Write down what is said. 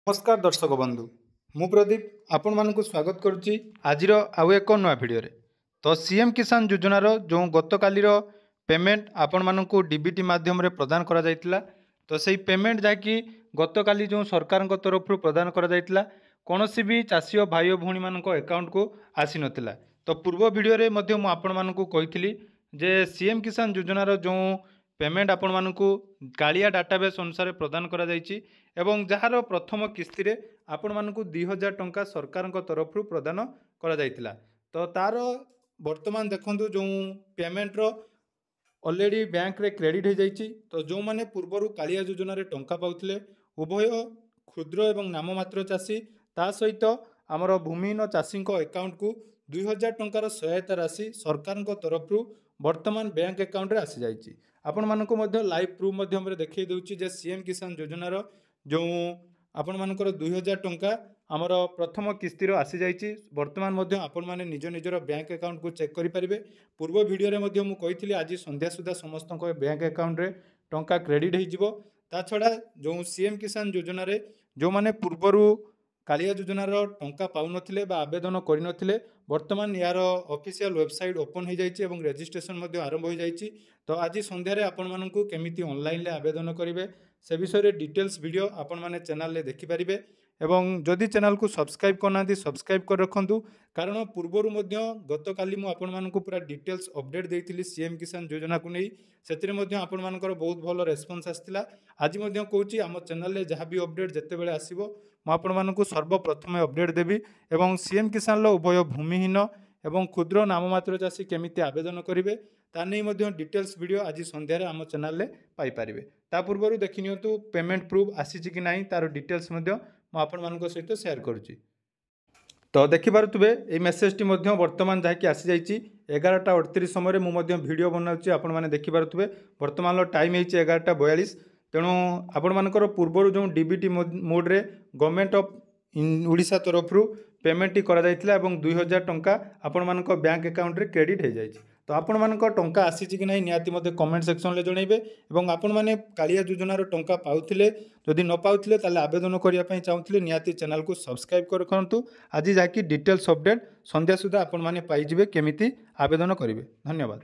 नमस्कार दर्शक बंधु मु प्रदीप आपण मानक स्वागत करुच्ची आज आउ एक नुआ भिडियो तो सीएम किसान योजनार जो गत कालीर पेमेंट आपण मानक डीबीटी माध्यम प्रदान करा जायतिला तो सही पेमेंट जाकि गत काली जो सरकार तरफ प्रदान करा जायतिला कोनोसी भी चाषी और भाई भौणी मान अकाउंट को आसी नथिला। तो पूर्व भिडियो रे मध्य मु आपण मानक कहिथिली जे सीएम किसान योजनार जो पेमेंट आपण मानक कालिया डाटाबेस अनुसार प्रदान करा जायछि एवं जार प्रथम किस्ती रे आपण मानक 2000 टंका सरकार तरफ प्रदान करा जायतिला। तो तार वर्तमान देखंतु जो पेमेंट रो ऑलरेडी बैंक रे क्रेडिट हो जाइछि। तो जो माने पूर्वर कालिया योजना रे टंका पाउथिले उभय क्षुद्र एवं नाममात्र चाषी ता सहित आमर भूमिहीन चाषी अकाउंट को 2000 टंकार सहायता राशि सरकार तरफ वर्तमान बैंक अकाउंट रे आसी जाइछि। आपण मानक मध्य लाइव प्रूफ माध्यम रे देखै दउछि जे सीएम किसान योजनार जो आपण मानकर 2000 टंका आमर प्रथम किस्तीर आसी जाइछि। वर्तमान मध्य आपण माने निज निजर बैंक अकाउंट को चेक करि परिबे। पूर्व वीडियो रे मध्य मु कहिथिली आज संध्या सुधा समस्त बैंक अकाउंट रे टंका क्रेडिट हो जिवो। ता छडा जो सीएम किसान योजना रे जो माने पूर्वरु कालिया योजनार टंका पाउ नथिले बा आवेदन करि नथिले वर्तमान यार ऑफिशियल वेबसाइट ओपन हो जाइछि एवं रजिस्ट्रेशन मध्य आरंभ हो जाइछि। तो आज संध्या रे आपण मानकु केमिति ऑनलाइन ले आवेदन करिवे से विषय रे डिटेल्स वीडियो आपण माने चैनल ले देखि परिबे एवं जदि चैनल को सब्सक्राइब करना सब्सक्राइब कर रखंतु कारण पूर्वरु मध्य गत काली मु आपण मानकु पूरा डिटेल्स अपडेट देइथिली सीएम किसान योजना को नै सेतिरे मध्य आपण मानकर बहुत भलो रेस्पॉन्स आस्तिला। आज मध्य कहूची आम चैनल ले जहाँ भी अपडेट जेते बेले आसीबो मु आपण मानकु सर्वप्रथम अपडेट देबी एवं सीएम किसान लो उभय भूमिहीन एवं क्षुद्र नाममात्र चाषी केमिति आवेदन करिवे ता नै मध्य डिटेल्स वीडियो आज संध्या रे आम चैनल ले पाई परिबे। ता पूर्वरु देखि नियंतु पेमेंट प्रूफ आसीछि कि नाही तार डिटेल्स मध्य मु आपण मानक सहित शेयर करूची। तो देखि पारुतबे ए मेसेज टी मध्य वर्तमान जाकि आसी जाइछि 11:38 समय रे मु मध्य वीडियो बनाउछि आपण माने देखि पारुतबे वर्तमान लो टाइम हेछि 11:42। तेणु आपण मानकर पूर्वरु जो डीबीटी मोड रे गवर्नमेंट ऑफ ओडिशा तरफ पेमेंट टी करा जाइतिला एवं 2000 टंका आपण मानक बैंक अकाउंट रे क्रेडिट हो जाइछि। तो आपण मानक टंका आसीछि कि नाही नियाति मते कमेंट सेक्शन ले जणैबे एवं आपण माने कालिया योजनार टंका पाउथिले जदि न पाउथिले ताले आवेदन करिया पई चाहुथिले नियाति चैनल को सब्सक्राइब कर रखंतु। आज जाकि डिटेल्स अपडेट संध्या सुधा आपण माने पाई जिवे केमिति आवेदन करिवे। धन्यवाद।